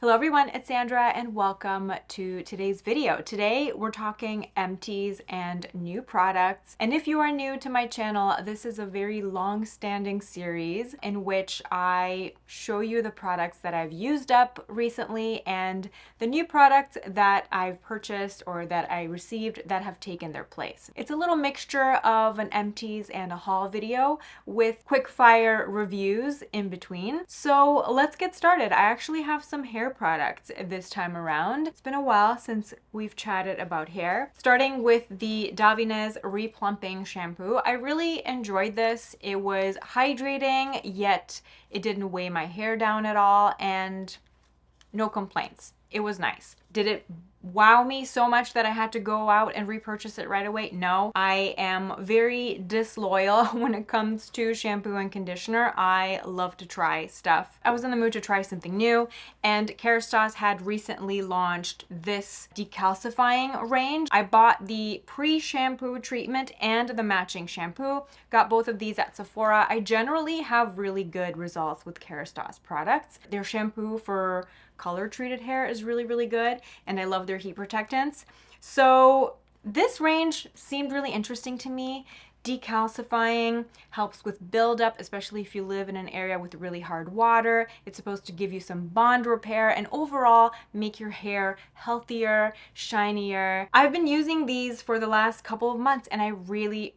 Hello everyone, it's Sandra and welcome to today's video. Today we're talking empties and new products. And if you are new to my channel, this is a very long-standing series in which I show you the products that I've used up recently and the new products that I've purchased or that I received that have taken their place. It's a little mixture of an empties and a haul video with quick fire reviews in between. So let's get started. I actually have some hair products this time around. It's been a while since we've chatted about hair. Starting with the Davines Replumping shampoo. I really enjoyed this. It was hydrating, yet it didn't weigh my hair down at all, and no complaints. It was nice. Did it wow me so much that I had to go out and repurchase it right away? No. I am very disloyal when it comes to shampoo and conditioner. I love to try stuff. I was in the mood to try something new, and Kerastase had recently launched this decalcifying range. I bought the pre-shampoo treatment and the matching shampoo. Got both of these at Sephora. I generally have really good results with Kerastase products. Their shampoo for color treated hair is really good, and I love their heat protectants. So this range seemed really interesting to me. Decalcifying helps with buildup, especially if you live in an area with really hard water. It's supposed to give you some bond repair and overall make your hair healthier, shinier. I've been using these for the last couple of months and I really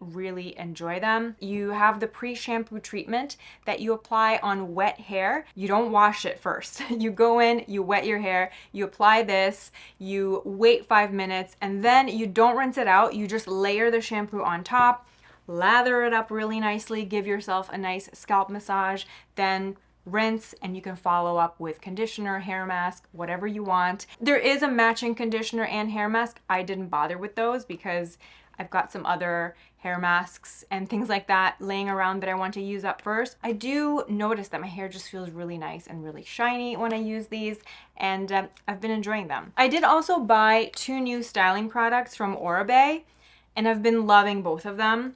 enjoy them. You have the pre-shampoo treatment that you apply on wet hair. You don't wash it first. You go in, you wet your hair, you apply this, you wait 5 minutes, and then you don't rinse it out. You just layer the shampoo on top, lather it up really nicely, give yourself a nice scalp massage, then rinse, and you can follow up with conditioner, hair mask, whatever you want. There is a matching conditioner and hair mask. I didn't bother with those because I've got some other hair masks and things like that laying around that I want to use up first. I do notice that my hair just feels really nice and really shiny when I use these, and I've been enjoying them. I did also buy 2 new styling products from Oribe, and I've been loving both of them.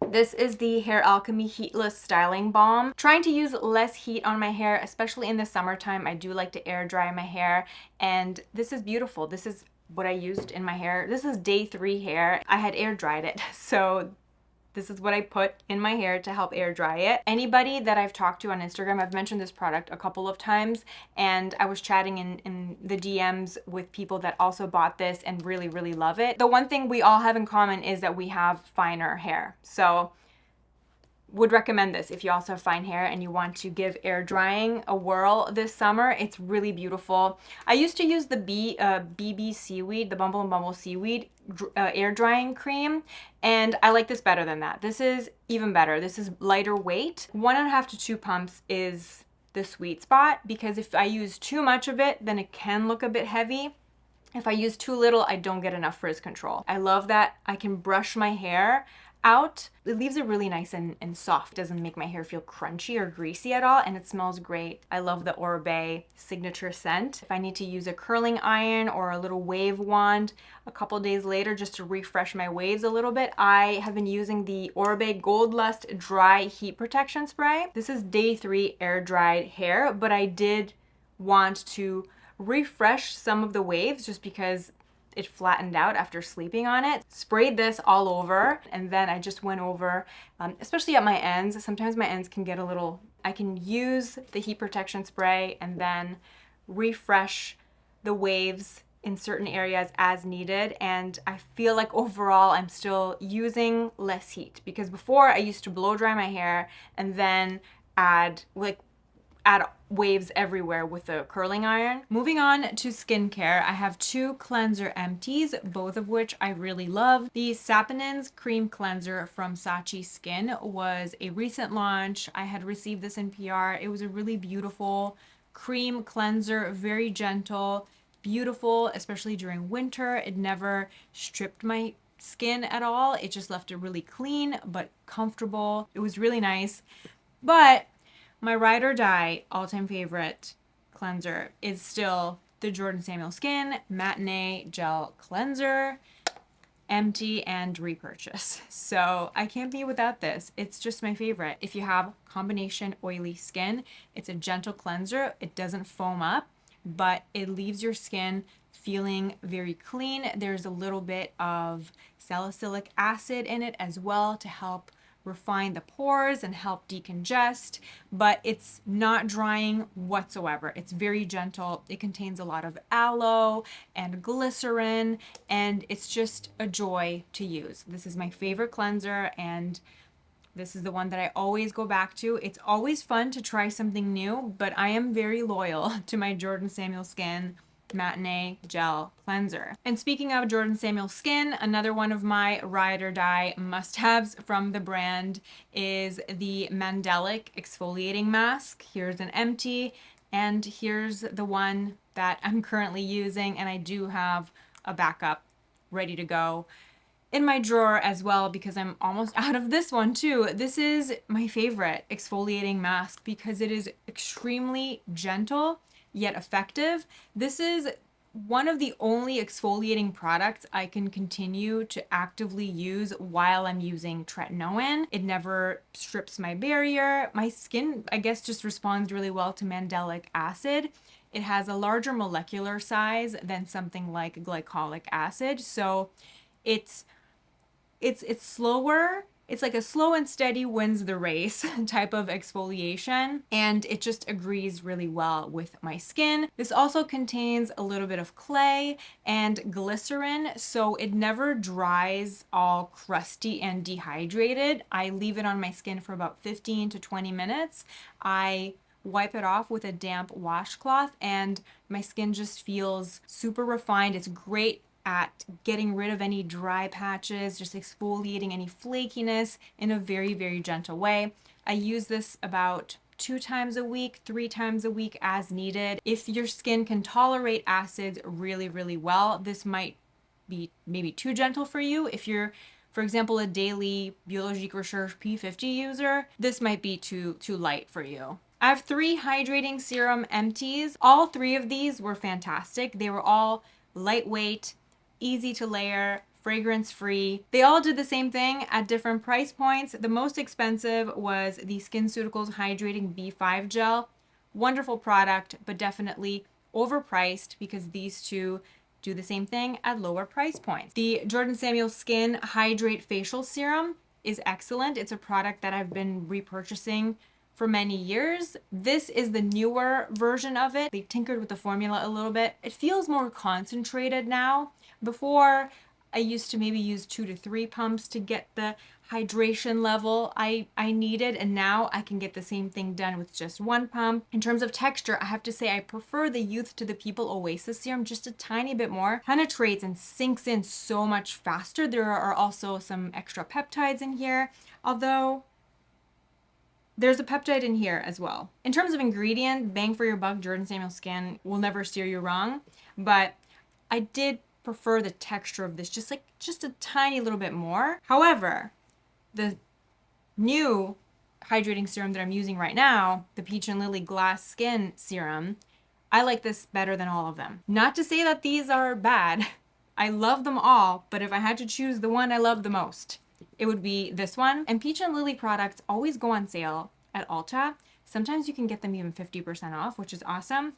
This is the Hair Alchemy Heatless Styling Balm. Trying to use less heat on my hair, especially in the summertime. I do like to air dry my hair, and this is beautiful. This is what I used in my hair. This is day 3 hair. I had air dried it, so this is what I put in my hair to help air dry it. Anybody that I've talked to on Instagram, I've mentioned this product a couple of times, and I was chatting in the DMs with people that also bought this and really love it. The one thing we all have in common is that we have finer hair. So would recommend this if you also have fine hair and you want to give air drying a whirl this summer. It's really beautiful. I used to use the BB seaweed, the Bumble and Bumble seaweed air drying cream, and I like this better than that. This is even better. This is lighter weight. 1.5 to 2 pumps is the sweet spot, because if I use too much of it, then it can look a bit heavy. If I use too little, I don't get enough frizz control. I love that I can brush my hair out. It leaves it really nice and soft. Doesn't make my hair feel crunchy or greasy at all, and it smells great. I love the Oribe signature scent. If I need to use a curling iron or a little wave wand a couple days later just to refresh my waves a little bit, I have been using the Oribe Gold Lust Dry Heat Protection Spray. This is day 3 air dried hair, but I did want to refresh some of the waves just because it flattened out after sleeping on it. Sprayed this all over, and then I just went over, especially at my ends. Sometimes my ends can get a little, I can use the heat protection spray and then refresh the waves in certain areas as needed, and I feel like overall I'm still using less heat, because before I used to blow dry my hair and then add waves everywhere with a curling iron. Moving on to skincare, I have 2 cleanser empties, both of which I really love. The Saponins Cream Cleanser from Sachi Skin was a recent launch. I had received this in PR. It was a really beautiful cream cleanser, very gentle, beautiful, especially during winter. It never stripped my skin at all. It just left it really clean but comfortable. It was really nice. But my ride or die all-time favorite cleanser is still the Jordan Samuel Skin Matinee Gel Cleanser, empty and repurchase. So I can't be without this. It's just my favorite. If you have combination oily skin, it's a gentle cleanser. It doesn't foam up. but it leaves your skin feeling very clean. There's a little bit of salicylic acid in it as well to help refine the pores and help decongest, but it's not drying whatsoever. It's very gentle. It contains a lot of aloe and glycerin, and it's just a joy to use. This is my favorite cleanser, and this is the one that I always go back to. It's always fun to try something new, but I am very loyal to my Jordan Samuel Skin Matinee Gel Cleanser. And speaking of Jordan Samuel Skin, another one of my ride or die must-haves from the brand is the Mandelic Exfoliating Mask. Here's an empty, and here's the one that I'm currently using, and I do have a backup ready to go in my drawer as well because I'm almost out of this one too. This is my favorite exfoliating mask because it is extremely gentle yet effective. This is one of the only exfoliating products I can continue to actively use while I'm using tretinoin. It never strips my barrier. My skin, I guess, just responds really well to mandelic acid. It has a larger molecular size than something like glycolic acid, so it's slower. It's like a slow and steady wins the race type of exfoliation, and it just agrees really well with my skin. This also contains a little bit of clay and glycerin, so it never dries all crusty and dehydrated. I leave it on my skin for about 15 to 20 minutes. I wipe it off with a damp washcloth, and my skin just feels super refined. It's great at getting rid of any dry patches, just exfoliating any flakiness in a very, very gentle way. I use this about 2 times a week, 3 times a week as needed. If your skin can tolerate acids really, really well, this might be maybe too gentle for you. If you're, for example, a daily Biologique Recherche P50 user, this might be too light for you. I have 3 hydrating serum empties. All 3 of these were fantastic. They were all lightweight, easy to layer, fragrance free. They all did the same thing at different price points. The most expensive was the Skinceuticals Hydrating B5 Gel. Wonderful product, but definitely overpriced because these two do the same thing at lower price points. The Jordan Samuel Skin Hydrate Facial Serum is excellent. It's a product that I've been repurchasing for many years. This is the newer version of it. They tinkered with the formula a little bit. It feels more concentrated now. Before, I used to maybe use 2 to 3 pumps to get the hydration level I needed, and now I can get the same thing done with just 1 pump. In terms of texture, I have to say I prefer the Youth to the People Oasis serum just a tiny bit more. Penetrates and sinks in so much faster. There are also some extra peptides in here, although there's a peptide in here as well. In terms of ingredient, bang for your buck, Jordan Samuel Skin will never steer you wrong, but I did prefer the texture of this just a tiny little bit more. However, the new hydrating serum that I'm using right now, the Peach and Lily Glass Skin Serum, I like this better than all of them. Not to say that these are bad. I love them all, but if I had to choose the one I love the most, it would be this one. And Peach and Lily products always go on sale at Ulta. Sometimes you can get them even 50% off, which is awesome.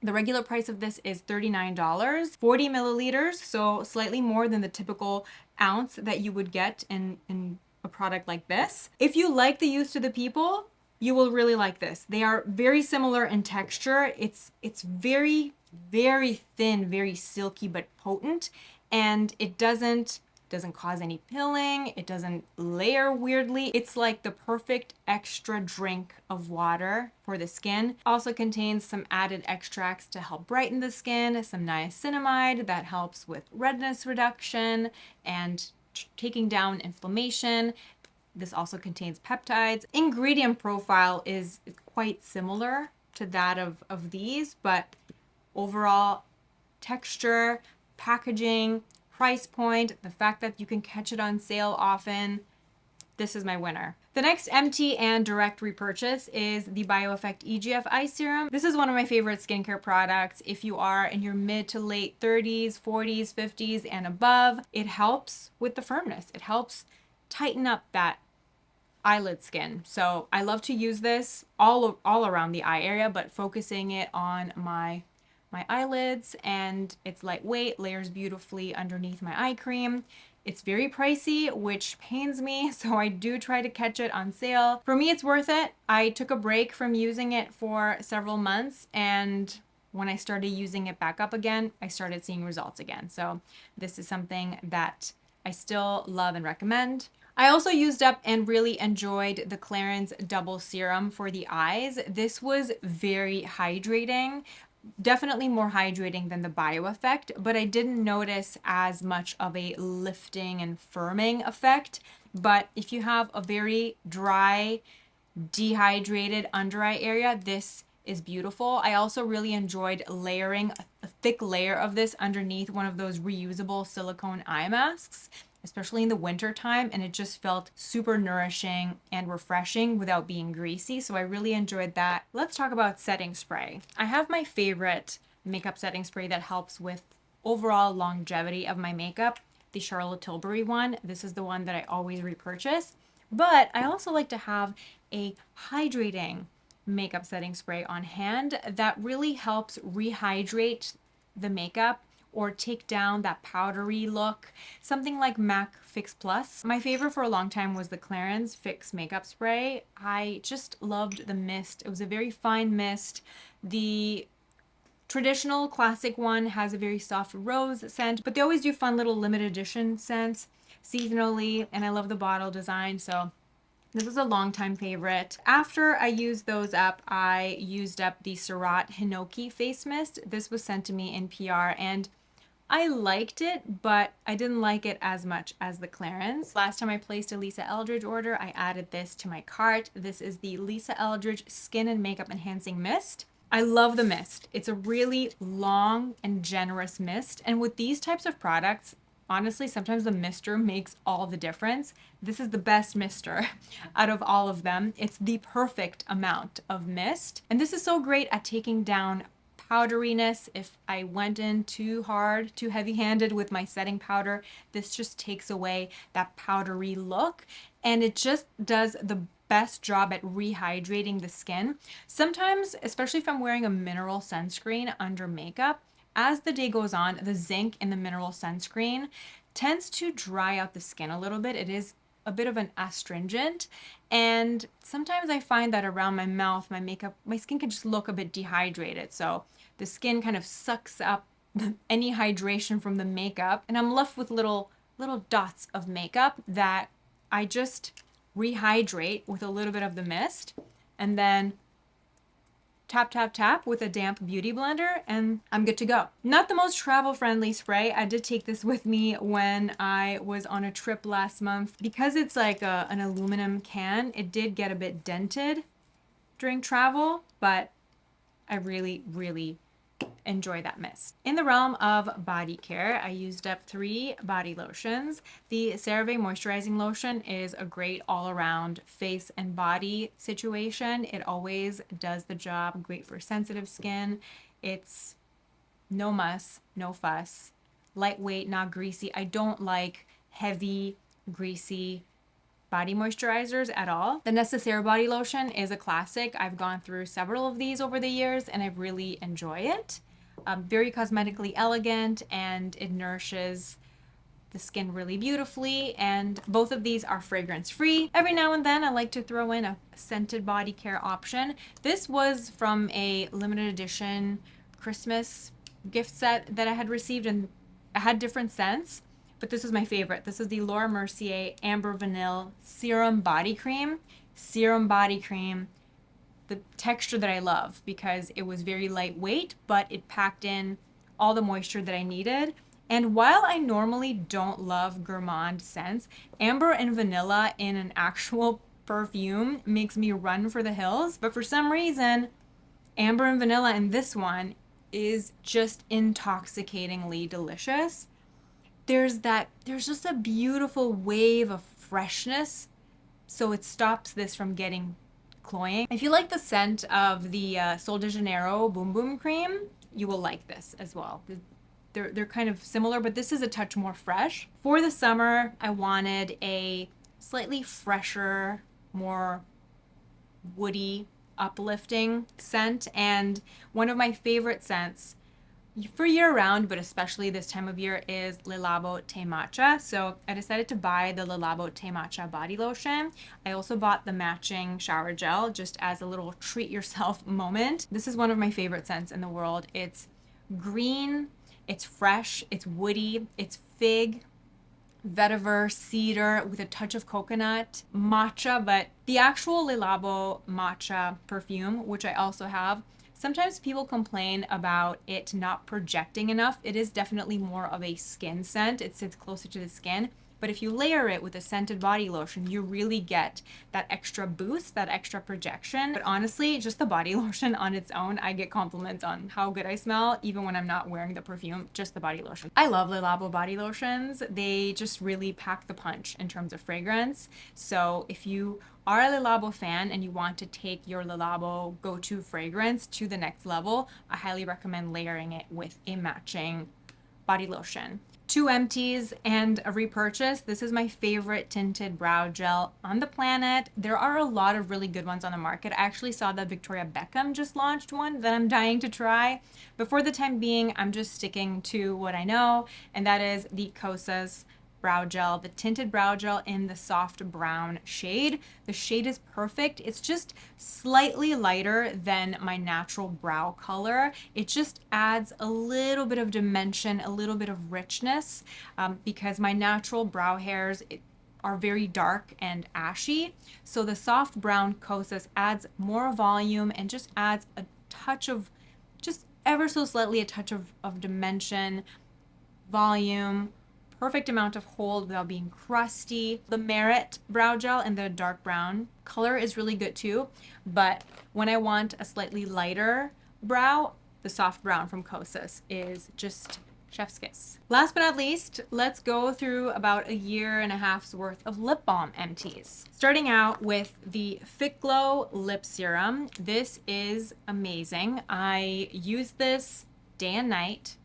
The regular price of this is $39, 40 milliliters, so slightly more than the typical ounce that you would get in a product like this. If you like the Youth to the People, you will really like this. They are very similar in texture. It's very, very thin, very silky, but potent, and it doesn't cause any pilling. It doesn't layer weirdly. It's like the perfect extra drink of water for the skin. Also contains some added extracts to help brighten the skin, some niacinamide that helps with redness reduction and taking down inflammation. This also contains peptides. Ingredient profile is quite similar to that of these, but overall texture, packaging, price point, the fact that you can catch it on sale often, this is my winner. The next empty and direct repurchase is the Bioeffect EGF Eye Serum. This is one of my favorite skincare products. If you are in your mid to late 30s, 40s, 50s, and above, it helps with the firmness. It helps tighten up that eyelid skin. So I love to use this all around the eye area, but focusing it on my my eyelids, and it's lightweight, layers beautifully underneath my eye cream. It's very pricey, which pains me, so I do try to catch it on sale. For me, it's worth it. I took a break from using it for several months, and when I started using it back up again, I started seeing results again. So this is something that I still love and recommend. I also used up and really enjoyed the Clarins Double Serum for the eyes. This was very hydrating. Definitely more hydrating than the Bioeffect, but I didn't notice as much of a lifting and firming effect. But if you have a very dry, dehydrated under eye area, this is beautiful. I also really enjoyed layering a thick layer of this underneath one of those reusable silicone eye masks, especially in the winter time, and it just felt super nourishing and refreshing without being greasy. So I really enjoyed that. Let's talk about setting spray. I have my favorite makeup setting spray that helps with overall longevity of my makeup, the Charlotte Tilbury one. This is the one that I always repurchase. But I also like to have a hydrating makeup setting spray on hand that really helps rehydrate the makeup or take down that powdery look. Something like MAC Fix Plus. My favorite for a long time was the Clarins Fix Makeup Spray. I just loved the mist. It was a very fine mist. The traditional classic one has a very soft rose scent, but they always do fun little limited edition scents seasonally, and I love the bottle design, so this was a long-time favorite. After I used those up, I used up the Surratt Hinoki Face Mist. This was sent to me in PR, and I liked it, but I didn't like it as much as the Clarins. Last time I placed a Lisa Eldridge order, I added this to my cart. This is the Lisa Eldridge Skin and Makeup Enhancing Mist. I love the mist. It's a really long and generous mist, and with these types of products, honestly, sometimes the mister makes all the difference. This is the best mister out of all of them. It's the perfect amount of mist. And this is so great at taking down powderiness. If I went in too hard, too heavy-handed with my setting powder, this just takes away that powdery look. And it just does the best job at rehydrating the skin. Sometimes, especially if I'm wearing a mineral sunscreen under makeup, as the day goes on, the zinc in the mineral sunscreen tends to dry out the skin a little bit. It is a bit of an astringent, and sometimes I find that around my mouth, my skin can just look a bit dehydrated. So the skin kind of sucks up any hydration from the makeup, and I'm left with little dots of makeup that I just rehydrate with a little bit of the mist, and then tap, tap, tap with a damp beauty blender, and I'm good to go. Not the most travel-friendly spray. I did take this with me when I was on a trip last month. Because it's like an aluminum can, it did get a bit dented during travel, but I really, really enjoy that mist. In the realm of body care, I used up 3 body lotions. The CeraVe Moisturizing Lotion is a great all-around face and body situation. It always does the job. Great for sensitive skin. It's no muss, no fuss. Lightweight, not greasy. I don't like heavy, greasy body moisturizers at all. The Necessaire body lotion is a classic. I've gone through several of these over the years, and I really enjoy it. Very cosmetically elegant, and it nourishes the skin really beautifully, and both of these are fragrance free. Every now and then I like to throw in a scented body care option. This was from a limited edition Christmas gift set that I had received, and I had different scents, but this is my favorite. This is the Laura Mercier Amber Vanille Serum Body Cream. Serum Body Cream, the texture that I love, because it was very lightweight, but it packed in all the moisture that I needed. And while I normally don't love gourmand scents, amber and vanilla in an actual perfume makes me run for the hills. But for some reason, amber and vanilla in this one is just intoxicatingly delicious. There's just a beautiful wave of freshness, so it stops this from getting cloying. If you like the scent of the Sol de Janeiro Boom Boom Cream, you will like this as well. They're kind of similar, but this is a touch more fresh. For the summer, I wanted a slightly fresher, more woody, uplifting scent, and one of my favorite scents for year round, but especially this time of year, is Le Labo Te Matcha. So I decided to buy the Le Labo Te Matcha body lotion. I also bought the matching shower gel just as a little treat yourself moment. This is one of my favorite scents in the world. It's green, it's fresh, it's woody, it's fig, vetiver, cedar with a touch of coconut, matcha, but the actual Le Labo matcha perfume, which I also have, sometimes people complain about it not projecting enough. It is definitely more of a skin scent. It sits closer to the skin. But if you layer it with a scented body lotion, you really get that extra boost, that extra projection. But honestly, just the body lotion on its own, I get compliments on how good I smell, even when I'm not wearing the perfume, just the body lotion. I love Le Labo body lotions. They just really pack the punch in terms of fragrance. So if you are a Le Labo fan and you want to take your Le Labo go-to fragrance to the next level, I highly recommend layering it with a matching body lotion. 2 empties and a repurchase. This is my favorite tinted brow gel on the planet. There are a lot of really good ones on the market. I actually saw that Victoria Beckham just launched one that I'm dying to try. But for the time being, I'm just sticking to what I know, and that is the Kosas brow gel, the tinted brow gel in the soft brown shade. The shade is perfect. It's just slightly lighter than my natural brow color. It just adds a little bit of dimension, a little bit of richness, because my natural brow hairs are very dark and ashy. So the soft brown Kosas adds more volume and just adds a touch of, just ever so slightly, a touch of dimension, volume, perfect amount of hold without being crusty. The Merit brow gel in the dark brown color is really good too, but when I want a slightly lighter brow, the soft brown from Kosas is just chef's kiss. Last but not least, let's go through about a year and a half's worth of lip balm empties. Starting out with the Fit Glow Lip Serum. This is amazing. I use this day and night,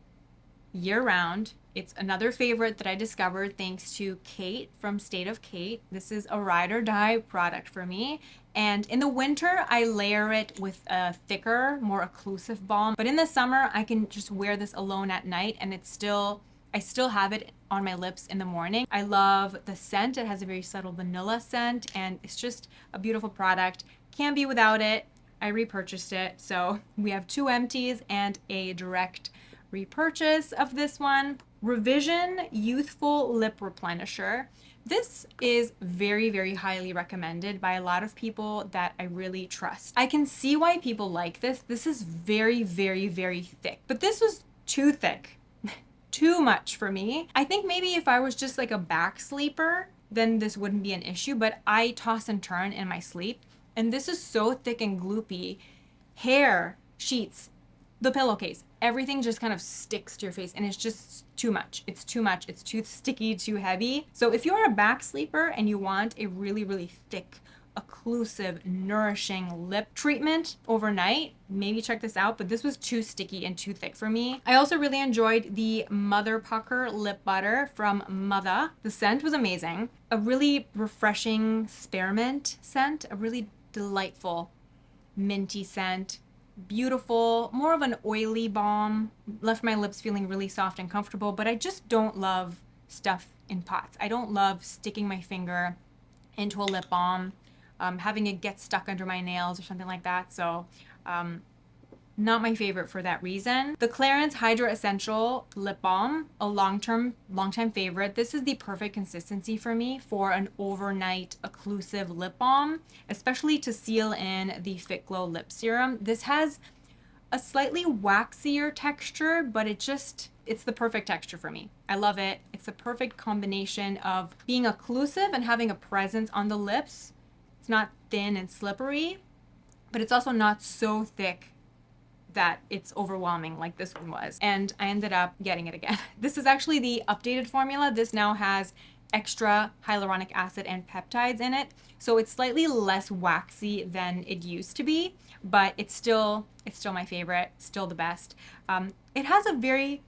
year round. It's another favorite that I discovered thanks to Kate from State of Kate. This is a ride or die product for me. And in the winter, I layer it with a thicker, more occlusive balm. But in the summer, I can just wear this alone at night and I still have it on my lips in the morning. I love the scent. It has a very subtle vanilla scent and it's just a beautiful product. Can't be without it. I repurchased it. So we have 2 empties and a direct repurchase of this one. Revision Youthful Lip Replenisher. This is very, very highly recommended by a lot of people that I really trust. I can see why people like this. This is very, very, very thick, but this was too thick, too much for me. I think maybe if I was just like a back sleeper, then this wouldn't be an issue, but I toss and turn in my sleep, and this is so thick and gloopy. Hair, sheets, the pillowcase, everything just kind of sticks to your face and it's just too much. It's too much. It's too sticky, too heavy. So if you're a back sleeper and you want a really, really thick, occlusive, nourishing lip treatment overnight, maybe check this out, but this was too sticky and too thick for me. I also really enjoyed the Mother Pucker Lip Butter from Mother. The scent was amazing. A really refreshing spearmint scent, a really delightful minty scent. Beautiful, more of an oily balm, left my lips feeling really soft and comfortable, but I just don't love stuff in pots. I don't love sticking my finger into a lip balm, having it get stuck under my nails or something like that. So not my favorite for that reason. The Clarins Hydra Essential Lip Balm, a long-time favorite. This is the perfect consistency for me for an overnight occlusive lip balm, especially to seal in the Fit Glow Lip Serum. This has a slightly waxier texture, but it's the perfect texture for me. I love it. It's the perfect combination of being occlusive and having a presence on the lips. It's not thin and slippery, but it's also not so thick that it's overwhelming like this one was. And I ended up getting it again. This is actually the updated formula. This now has extra hyaluronic acid and peptides in it. So it's slightly less waxy than it used to be, but it's still my favorite, still the best. It has a very,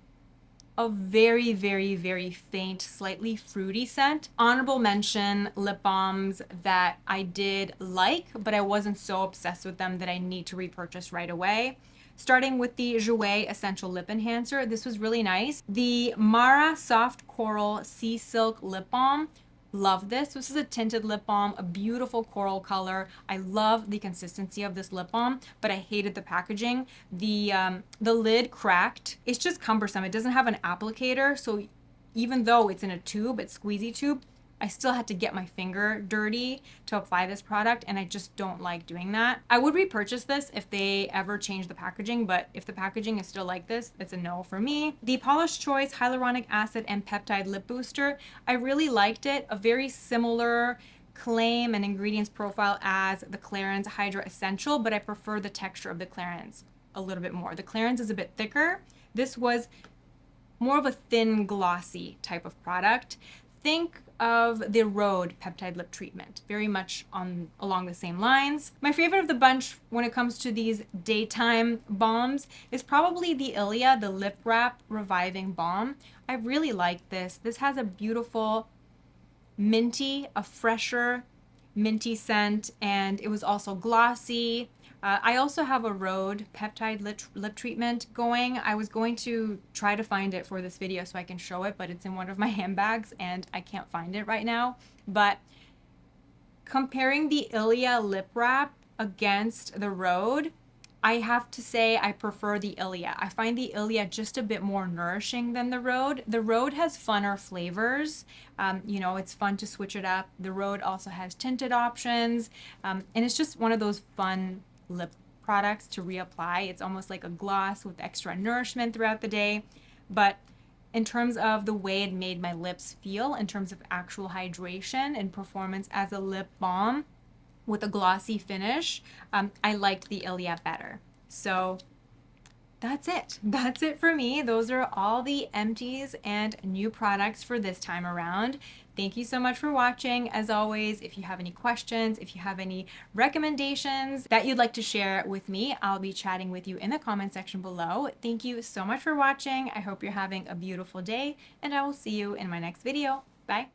very faint, slightly fruity scent. Honorable mention lip balms that I did like, but I wasn't so obsessed with them that I need to repurchase right away. Starting with the Jouer Essential Lip Enhancer. This was really nice. The Mara Soft Coral Sea Silk Lip Balm. Love this. This is a tinted lip balm, a beautiful coral color. I love the consistency of this lip balm, but I hated the packaging. The lid cracked. It's just cumbersome. It doesn't have an applicator, so even though it's in a tube, it's squeezy tube, I still had to get my finger dirty to apply this product, and I just don't like doing that. I would repurchase this if they ever change the packaging, but if the packaging is still like this, it's a no for me. The Polish Choice Hyaluronic Acid and Peptide Lip Booster, I really liked it. A very similar claim and ingredients profile as the Clarins Hydra Essential, but I prefer the texture of the Clarins a little bit more. The Clarins is a bit thicker. This was more of a thin, glossy type of product. Think of the Rhode Peptide Lip Treatment, very much along the same lines. My favorite of the bunch when it comes to these daytime balms is probably the Ilia, the Lip Wrap Reviving Balm. I really like this. This has a beautiful minty, a fresher minty scent, and it was also glossy. I also have a Rhode Peptide lip treatment going. I was going to try to find it for this video so I can show it, but it's in one of my handbags and I can't find it right now. But comparing the Ilia lip wrap against the Rhode, I have to say I prefer the Ilia. I find the Ilia just a bit more nourishing than the Rhode. The Rhode has funner flavors. You know, it's fun to switch it up. The Rhode also has tinted options, and it's just one of those fun lip products to reapply. It's almost like a gloss with extra nourishment throughout the day. But in terms of the way it made my lips feel, in terms of actual hydration and performance as a lip balm with a glossy finish, I liked the Ilia better. So that's it. That's it for me. Those are all the empties and new products for this time around. Thank you so much for watching. As always, if you have any questions, if you have any recommendations that you'd like to share with me, I'll be chatting with you in the comment section below. Thank you so much for watching. I hope you're having a beautiful day, and I will see you in my next video. Bye.